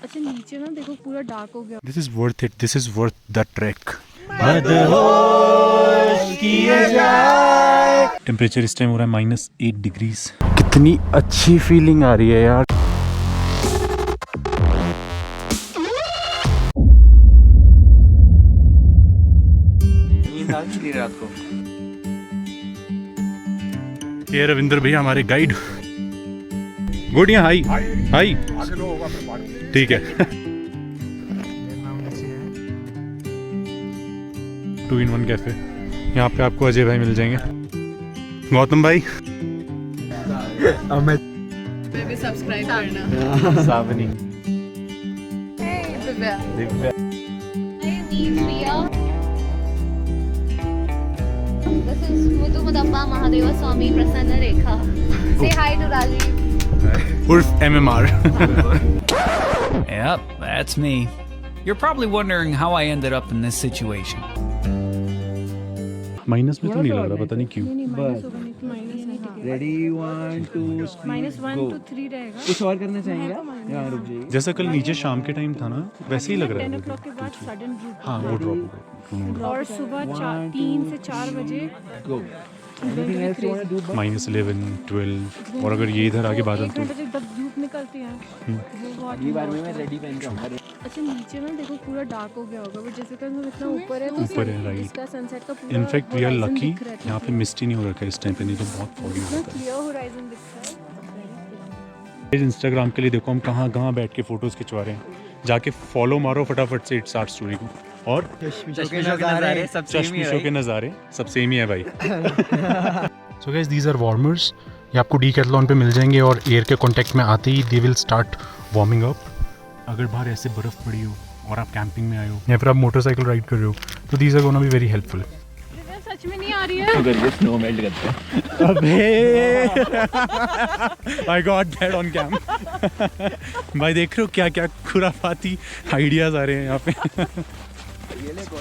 अच्छा नीचे ना देखो पूरा डार्क हो गया। This is worth it, this is worth the track. Temperature इस टाइम हो रहा है -8 डिग्रीज। कितनी अच्छी फीलिंग आ रही है यार। रात को ये रविंद्र भैया हमारे गाइड। गुड, यहाँ हाई हाई ठीक है। 2-in-1 कैफे, यहाँ पे आपको अजय भाई मिल जाएंगे, गौतम भाई, भी सब्सक्राइब करना। सावनी, Divya. This is Muthu Mudappa Mahadeva Swami Prasanna Rekha. Say hi to Rajiv. उर्फ MMR। Yep, that's me. You're probably wondering how I ended up in this situation. Minus में तो नहीं लग रहा, पता नहीं क्यों। रेडी 1 2 -1 to 3 रहेगा। कुछ और करना चाहेंगे आप? यहाँ रुक जाइए। जैसा कल नीचे शाम के टाइम था ना, वैसे ही लग रहा 10 है। o'clock के बाद सडन ड्रॉप। हाँ वो ड्रॉप और सुबह 3 से 4 बजे go. Anything else you want to do? -11, 12, और अगर ये इधर आगे बादल तो बजे जब धूप निकलती है वो बहुत ये बार में मैं रेडी पहन के आऊंगा। अच्छा नीचे ना देखो पूरा डार्क हो गया होगा, बट जैसे कि हम इतना ऊपर है तो ऊपर है, राइट। इसका सनसेट का पूरा in fact we are horizon lucky, दिख रहा है। यहाँ पे मिस्ट ही नहीं हो रखा है इस टाइम पे, नहीं तो बहुत फॉगी इतना होता क्लियर होराइजन दिख रहा है। है। इंस्टाग्राम के लिए देखो हम कहाँ कहाँ बैठ के फोटोज खिंचवा रहे हैं, जाके फॉलो मारो फटाफट से इट्स आर्ट स्टोरी को। और चश्मिशों के नज़ारे सब चश्मिशों के नज़ारे सब सेम ही है भाई। So guys these are warmers, ये आपको डीकैथलॉन पे मिल जाएंगे और एयर के कांटेक्ट में आते ही they will start warming up. अगर बाहर ऐसे बर्फ़ पड़ी हो और आप कैंपिंग में आए हो या फिर आप मोटरसाइकिल राइड कर रहे हो तो these are gonna be very helpful. सच में नहीं आ रही है। अगर ये स्नो मेल्ट करते हैं। अबे I got that on cam. भाई देख रहे हो क्या क्या खुराफाती आइडियाज आ रहे हैं यहाँ पे।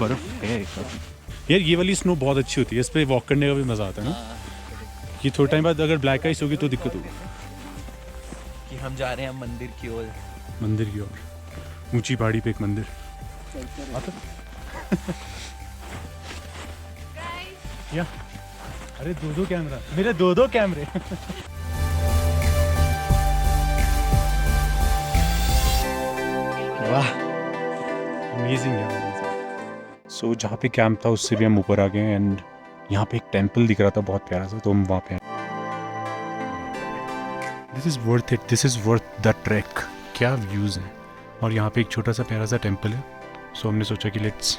बर्फ है यार, ये वाली स्नो बहुत अच्छी होती है, इस पे वॉक करने का भी मजा आता है ना। ये थोड़े टाइम बाद अगर ब्लैक आइस होगी तो दिक्कत होगी। कि हम जा रहे हैं मंदिर की ओर। मंदिर की ओर, ऊंची पहाड़ी पे एक मंदिर। या अरे दो कैमरा, मेरे दो कैमरे। वाह अमेजिंग है। सो जहाँ पे कैंप था उससे भी हम ऊपर आ गए हैं एंड यहाँ पे एक टेंपल दिख रहा था बहुत प्यारा सा, तो हम वहाँ पे। This is worth it, this is worth the track. क्या व्यूज़ हैं, और यहाँ पे एक छोटा सा प्यारा सा टेंपल है, सो हमने सोचा कि let's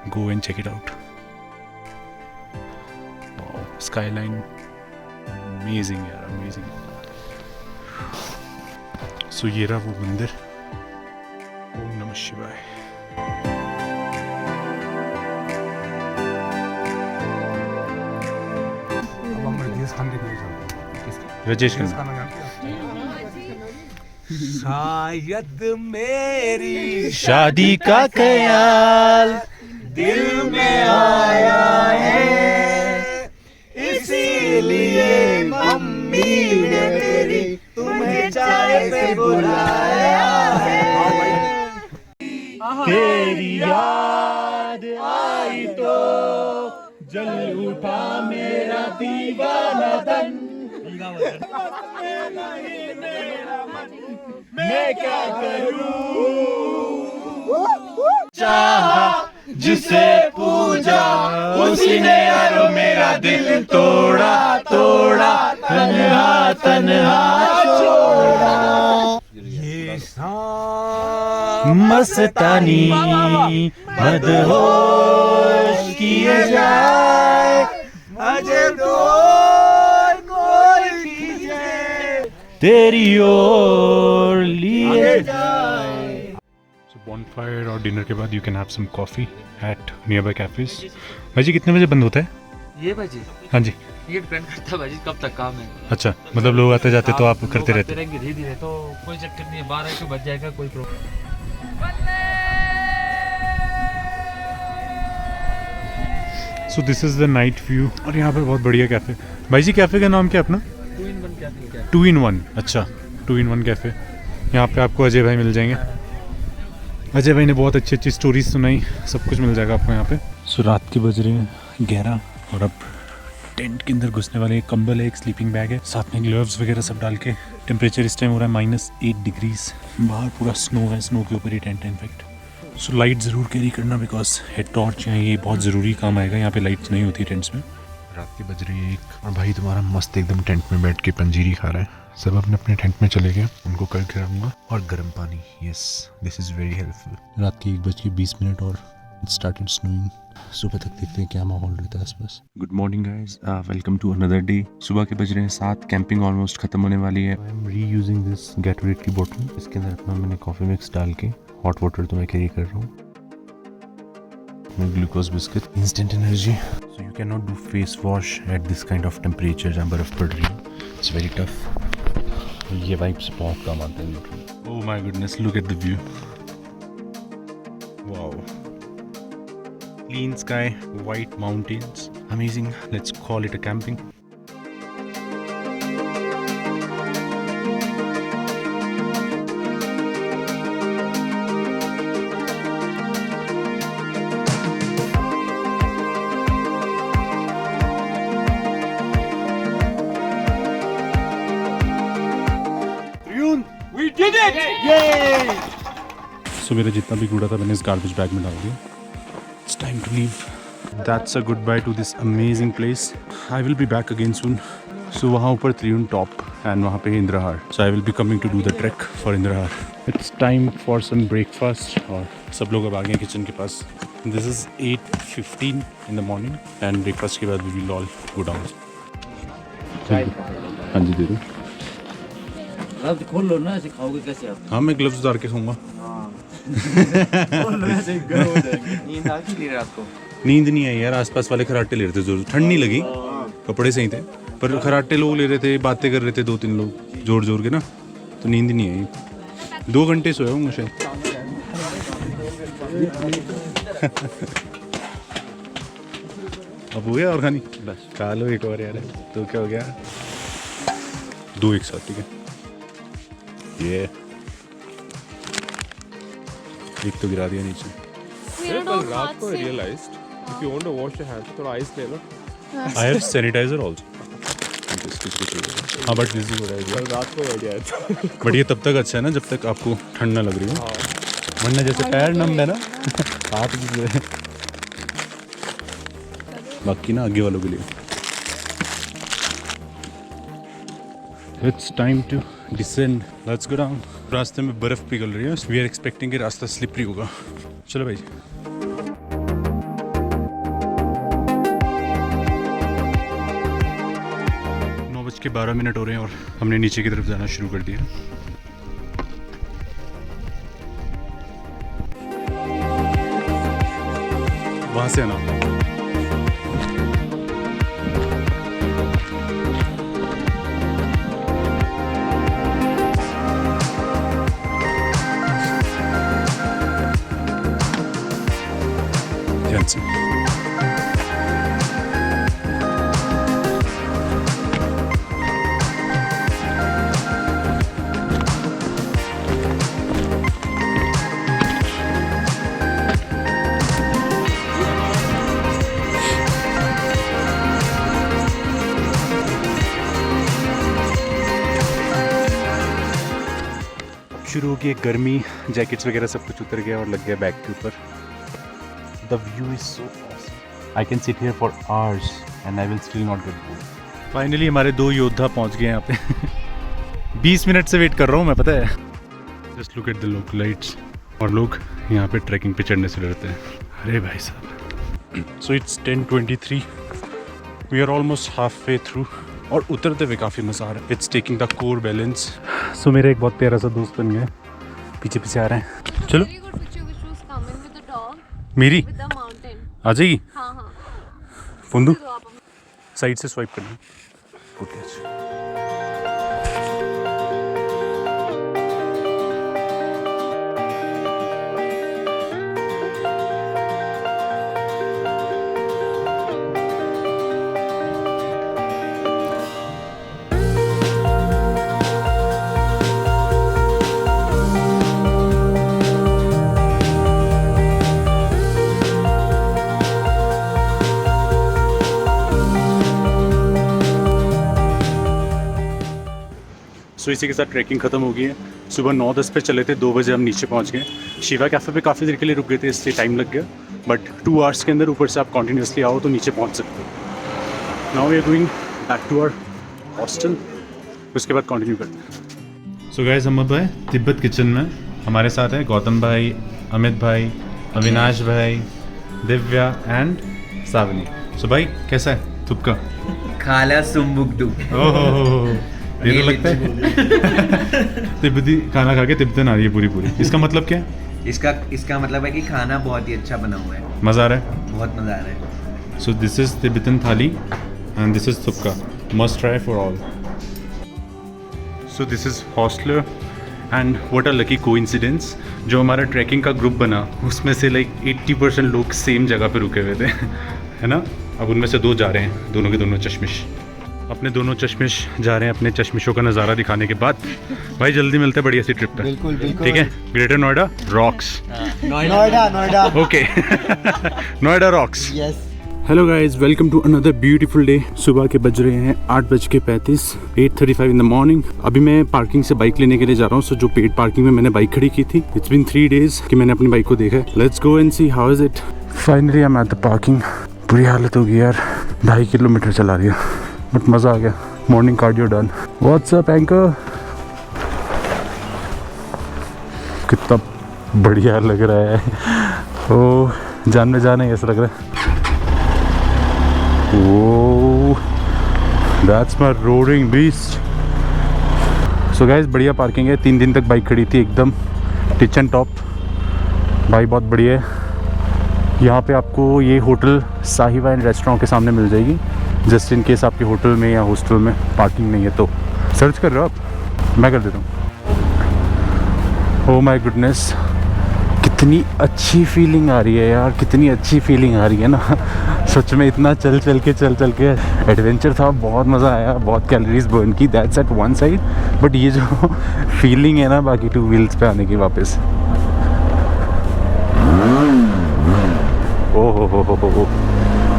go and check it out. Skyline amazing यार, अमेजिंग। सो ये रहा वो मंदिर। ओम नमः शिवाय। राजेश शायद मेरी शादी का ख्याल दिल में आया है, इसीलिए मम्मी ने तेरी तुम्हें चाय पे बुलाया है। तेरी याद आई तो जल उठा मेरा दीवाना तन। मैं क्या करूं, चाहा जिसे पूजा उसी ने यारो मेरा दिल तोड़ा तोड़ा, तन्हा तन्हा छोड़ा। ये मस्तानी मदहोश किए जाए, अजय डोर कोई कीजिए, तेरी ओर लिए जाए। So bonfire और डिनर के बाद you can have some coffee at nearby cafes। भाई जी कितने बजे बंद होता है? ये भाजी हाँ जी, ये डिपेंड करता है भाजी कब तक काम है। अच्छा मतलब लोग आते जाते तो आप करते रहते हैं। रहेंगे धीरे धीरे, तो कोई चक्कर नहीं है, 12 को बच जाएगा, कोई problem. So this is the night view, और यहाँ पे बहुत बढ़िया कैफ़े। भाई जी कैफ़े का नाम क्या है अपना? 2-in-1 क्या 2-in-1। अच्छा 2-in-1 कैफ़े, यहाँ पे आपको अजय भाई मिल जाएंगे, अजय भाई ने बहुत अच्छी अच्छी स्टोरीज सुनाई, सब कुछ मिल जाएगा आपको यहाँ पे। सो रात के बज रहे हैं 11 और अब टेंट के अंदर घुसने वाले। एक कंबल है, एक स्लीपिंग बैग है, साथ में ग्लव्स वगैरह सब डाल के। टेम्परेचर इस टाइम हो रहा है -8 डिग्रीज। बाहर पूरा स्नो है, स्नो के ऊपर ही टेंट है इनफैक्ट। सो लाइट ज़रूर कैरी करना बिकॉज हेड टॉर्च है, ये बहुत ज़रूरी काम आएगा। यहाँ पे लाइट्स नहीं होती टेंट्स में। रात की बज रही है 1 और भाई तुम्हारा मस्त एकदम टेंट में बैठ के पंजीरी खा रहा है। सब अपने अपने टेंट में चले गए, उनको कल खिलाऊंगा। और गर्म पानी, yes this is very helpful. रात के 1:20 और इट स्टार्टेड स्नोइंग। सुबह तक देखते हैं क्या माहौल रहता है आसपास। Good morning guys, welcome to another day. सुबह के बज रहे हैं 7, कैंपिंग ऑलमोस्ट खत्म होने वाली है। आई एम रीयूजिंग दिस गैटोरेड की बोतल। इसके अंदर अपना मैंने कॉफ़ी मिक्स डाल के हॉट वाटर तो मैं कैरी कर रहा हूँ। Glucose biscuit, instant energy. So you can not do face wash at this kind of temperature जहाँ बर्फ़ पड़ रही है। It's very tough. ये वाइब्स बहुत कम आते हैं। Oh my goodness, look at the view. Wow, clean sky, white mountains, amazing. Let's call it a camping. We did it! Yay! So मेरा जितना भी कूड़ा था मैंने इस गार्बेज बैग में डाल दिया। It's time to leave. That's a goodbye to this amazing place. I will be back again soon. So वहाँ ऊपर त्रियुण टॉप and वहाँ पे Indrahar. So I will be coming to do the trek for Indrahar. It's time for some breakfast और सब लोग अब आ गए kitchen के पास. This is 8:15 in the morning and breakfast के बाद we will all go down. हाँ जी दे दो. अब खोल लो ना, ऐसे खाओगे कैसे आप? हाँ मैं ग्लव्स उतार के खाऊंगा. नींद आ गई रात को? नींद नहीं आई यार, आसपास वाले खराटे ले रहे थे जोर। ठंड नहीं लगी, कपड़े सही थे, पर खराटे लोग ले रहे थे, बातें कर रहे थे 2-3 लोग जोर जोर के ना, तो नींद नहीं आई। 2 घंटे सोया हूँ शायद। अब हो गया और खानी? बस खा लो एक और यार। तो क्या हो गया? 2 एक साथ, ठीक है। ये एक तो गिरा दिया नीचे। कल रात को realized if you want to wash your hands तो आइस ले लो। I have sanitizer also. हाँ बट दिस इज कल रात को आइडिया है। बट ये तब तक अच्छा है ना जब तक आपको ठंड ना लग रही हो, वरना जैसे पैर नम है ना हाथ भी। बाकी ना आगे वालों के लिए। It's time to descend. Let's go down. रास्ते में बर्फ पिघल रही है। We are expecting कि रास्ता स्लिपरी होगा। चलो भाई। 9:12 हो रहे हैं और हमने नीचे की तरफ जाना शुरू कर दिया। वहाँ से आना। ध्यान से। शुरू हो गई गर्मी, जैकेट्स वगैरह सब कुछ उतर गया और लग गया बैग के ऊपर। The view is so awesome. I can sit here for hours and I will still not get bored. Finally हमारे 2 योद्धा पहुंच गए यहाँ पे। 20 मिनट से वेट कर रहा हूँ मैं, पता है। Just look at the local lights. और लोग यहाँ पे ट्रैकिंग पे चढ़ने से डरते हैं। अरे भाई साहब। So it's 10:23। We are almost half way through और उतरते हुए काफ़ी मज़ा आ रहा है। It's taking the core balance. So मेरा एक बहुत प्यारा सा दोस्त बन गया, पीछे पीछे आ रहे हैं। चलो मेरी आ जाएगी। फुंदू साइड से स्वाइप करना। सो इसी के साथ ट्रैकिंग ख़त्म हो गई है। सुबह 9-10 पे चले थे, 2 बजे हम नीचे पहुंच गए। शिवा कैफ़े पे काफ़ी देर के लिए रुक गए थे, इसलिए टाइम लग गया, बट 2 आवर्स के अंदर ऊपर से आप कॉन्टीन्यूसली आओ तो नीचे पहुंच सकते हो। Now we are going back to our hostel, उसके बाद कंटिन्यू करते हैं। सो गाइस, हम अब है तिब्बत किचन में। हमारे साथ है गौतम भाई, अमित भाई, अविनाश भाई, दिव्या एंड सावनी। सो भाई कैसा है तुबका? खाला सुम्बुकदू। ओह, ये तो लगता है तिब्बती खाना खा के तिब्बतन आ रही है पूरी। इसका मतलब क्या है? इसका मतलब है कि खाना बहुत ही अच्छा बना हुआ है, मज़ा आ रहा है, बहुत मज़ा आ रहा है। So this is Tibetan thali and this is तुबका, must try for all. So this is Hosteller and what a lucky coincidence, जो हमारा ट्रैकिंग का ग्रुप बना उसमें से लाइक 80% लोग सेम जगह पे रुके हुए थे है ना। अब उनमें से 2 जा रहे हैं, दोनों के दोनों चश्मिश, अपने दोनों चश्मिश जा रहे हैं अपने चश्मिशों का नज़ारा दिखाने के बाद। भाई जल्दी मिलते हैं बढ़िया सी ट्रिप पे। बिल्कुल ठीक है। Greater Noida rocks. Noida okay Noida rocks. Yes. Hello guys, welcome to another beautiful day. सुबह के बज रहे हैं 8:35, 8:35 इन द मॉर्निंग। अभी मैं पार्किंग से बाइक लेने के लिए जा रहा हूँ। सो जो पेड पार्किंग में मैंने बाइक खड़ी की थी, इट्स बीन 3 days कि मैंने अपनी बाइक को देखा है। Let's go and see how is it. Finally I am at the parking. बुरी हालत होगी यार, 2.5 किलोमीटर चला दिया, बट मज़ा आ गया। Morning cardio done. What's up anchor? कितना बढ़िया लग रहा है। ओ जान में जाना ही ऐसा लग रहा है। Oh, that's my roaring beast. So guys, बढ़िया पार्किंग है। 3 दिन तक बाइक खड़ी थी एकदम टिच एंड टॉप। भाई बहुत बढ़िया है। यहाँ पे आपको ये होटल साहिवा एंड रेस्टोरेंट के सामने मिल जाएगी, जस्ट इन केस आपके होटल में या हॉस्टल में पार्किंग नहीं है तो। सर्च कर रहे हो आप? मैं कर देता हूँ। ओह माय गुडनेस, कितनी अच्छी फीलिंग आ रही है यार, कितनी अच्छी फीलिंग आ रही है ना। सच में इतना चल के एडवेंचर था, बहुत मज़ा आया, बहुत कैलोरीज बर्न की, that's at one side. But ये जो फीलिंग है ना बाकी 2 व्हील्स पे आने की वापस, ओह हो,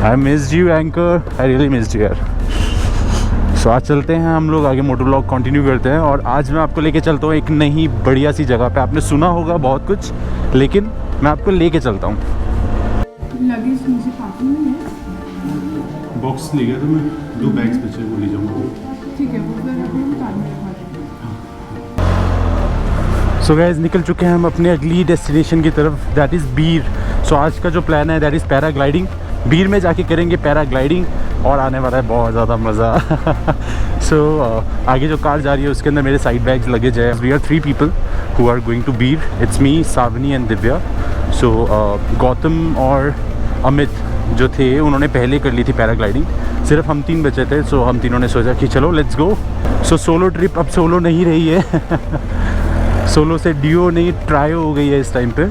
I missed you anchor, I really missed you यार। सो आज चलते हैं हम लोग आगे, मोटो व्लॉग कंटिन्यू करते हैं। और आज मैं आपको लेके चलता हूँ एक नई बढ़िया सी जगह पे। आपने सुना होगा बहुत कुछ, लेकिन मैं आपको लेके चलता हूँ। लगेज नीचे पार्किंग में है। बॉक्स ले गया तो मैं 2 बैग्स बचे, वो ले जाऊँगा। ठीक है, वो फिर अपने कार में रखवा देंगे। सो गाइस, निकल चुके हैं हम अपने अगली डेस्टिनेशन की तरफ, दैट इज़ बीर। सो आज का जो प्लान है दैट इज़ पैराग्लाइडिंग। बीर में जाके करेंगे पैराग्लाइडिंग और आने वाला है बहुत ज़्यादा मज़ा। सो आगे जो कार जा रही है उसके अंदर मेरे साइड बैग्स लगेज है। We are 3 people who are going to Bir. It's me, Saavni and Divya. So Gautam और अमित जो थे उन्होंने पहले कर ली थी पैराग्लाइडिंग, सिर्फ हम 3 बचे थे। सो हम तीनों ने सोचा कि चलो let's go. So solo trip अब सोलो नहीं रही है सोलो से डिओ नहीं ट्रायो हो गई है इस टाइम पे।